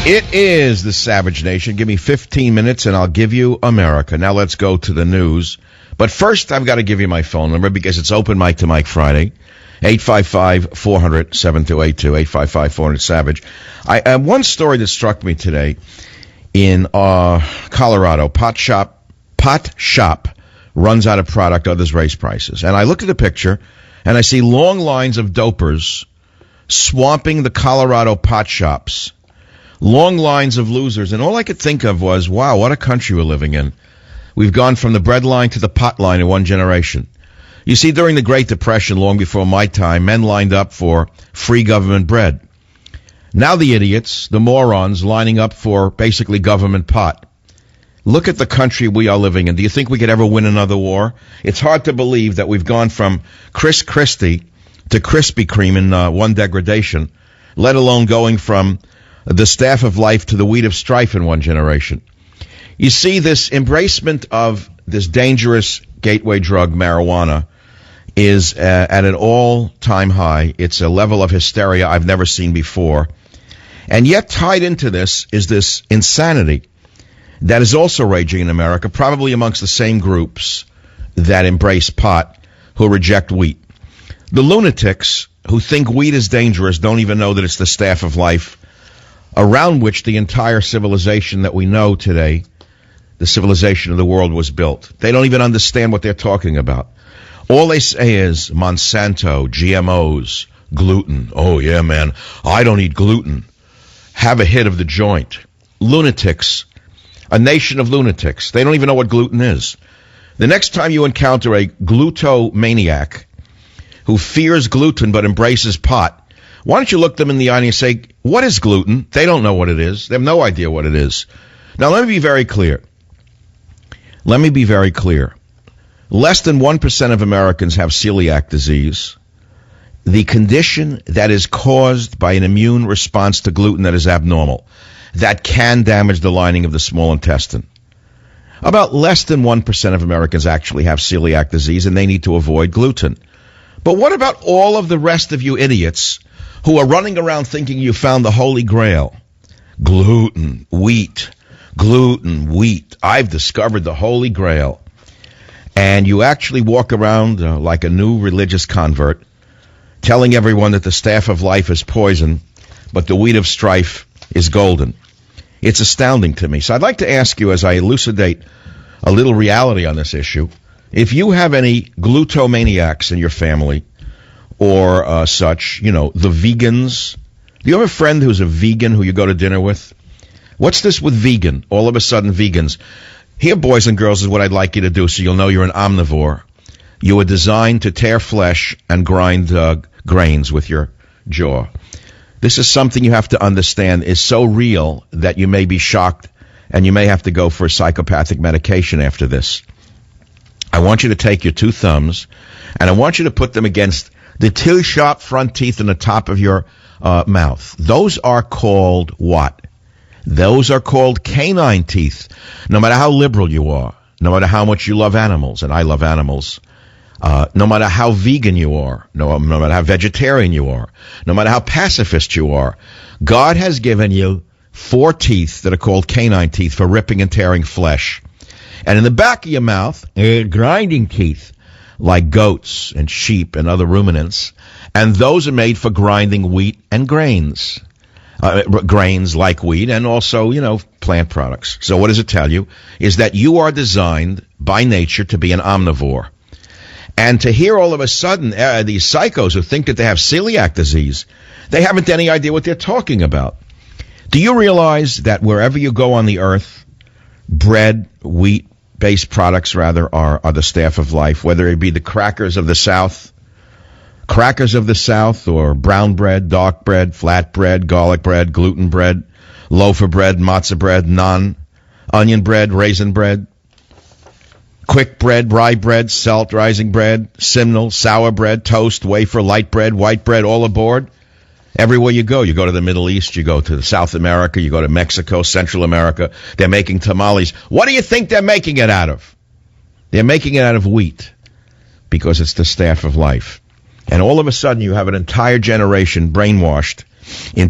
It is the Savage Nation. Give me 15 minutes and I'll give you America. Now let's go to the news. But first, I've got to give you my phone number because it's Open Mic to Mike Friday. 855-400-7282, 855-400-SAVAGE. I have one story that struck me today in Colorado. Pot shop runs out of product, others raise prices. And I looked at the picture and I see long lines of dopers swamping the Colorado pot shops. Long lines of losers. And all I could think of was, wow, what a country we're living in. We've gone from the bread line to the pot line in one generation. You see, during the Great Depression, long before my time, men lined up for free government bread. Now the idiots, the morons, lining up for basically government pot. Look at the country we are living in. Do you think we could ever win another war? It's hard to believe that we've gone from Chris Christie to Krispy Kreme in one degradation, let alone going from the staff of life to the wheat of strife in one generation. You see, this embracement of this dangerous gateway drug, marijuana, is at an all-time high. It's a level of hysteria I've never seen before. And yet tied into this is this insanity that is also raging in America, probably amongst the same groups that embrace pot, who reject wheat. The lunatics who think wheat is dangerous don't even know that it's the staff of life around which the entire civilization that we know today, the civilization of the world, was built. They don't even understand what they're talking about. All they say is Monsanto, GMOs, gluten. Oh, yeah, man, I don't eat gluten. Have a hit of the joint. Lunatics. A nation of lunatics. They don't even know what gluten is. The next time you encounter a glutomaniac who fears gluten but embraces pot, why don't you look them in the eye and say, what is gluten? They don't know what it is. They have no idea what it is. Now, let me be very clear. Less than 1% of Americans have celiac disease, the condition that is caused by an immune response to gluten that is abnormal, that can damage the lining of the small intestine. About less than 1% of Americans actually have celiac disease, and they need to avoid gluten. But what about all of the rest of you idiots who are running around thinking you found the Holy Grail? Gluten, wheat. I've discovered the Holy Grail. And you actually walk around like a new religious convert, telling everyone that the staff of life is poison, but the wheat of strife is golden. It's astounding to me. So I'd like to ask you, as I elucidate a little reality on this issue, if you have any glutomaniacs in your family, or such, you know, the vegans. Do you have a friend who's a vegan who you go to dinner with? What's this with vegan? All of a sudden, vegans. Here, boys and girls, is what I'd like you to do so you'll know you're an omnivore. You were designed to tear flesh and grind grains with your jaw. This is something you have to understand is so real that you may be shocked and you may have to go for a psychopathic medication after this. I want you to take your two thumbs and I want you to put them against the two sharp front teeth in the top of your mouth. Those are called what? Those are called canine teeth. No matter how liberal you are, no matter how much you love animals, and I love animals, no matter how vegan you are, no matter how vegetarian you are, no matter how pacifist you are, God has given you 4 teeth that are called canine teeth for ripping and tearing flesh. And in the back of your mouth, grinding teeth, like goats and sheep and other ruminants, and those are made for grinding wheat and grains. Grains like wheat and also, you know, plant products. So what does it tell you? Is that you are designed by nature to be an omnivore. And to hear all of a sudden these psychos who think that they have celiac disease, they haven't any idea what they're talking about. Do you realize that wherever you go on the earth, bread, wheat-based products, rather, are the staff of life, whether it be the crackers of the South or brown bread, dark bread, flat bread, garlic bread, gluten bread, loaf of bread, matzah bread, naan, onion bread, raisin bread, quick bread, rye bread, salt rising bread, simnel, sour bread, toast, wafer, light bread, white bread, all aboard. Everywhere you go to the Middle East, you go to South America, you go to Mexico, Central America, they're making tamales. What do you think they're making it out of? They're making it out of wheat because it's the staff of life. And all of a sudden you have an entire generation brainwashed in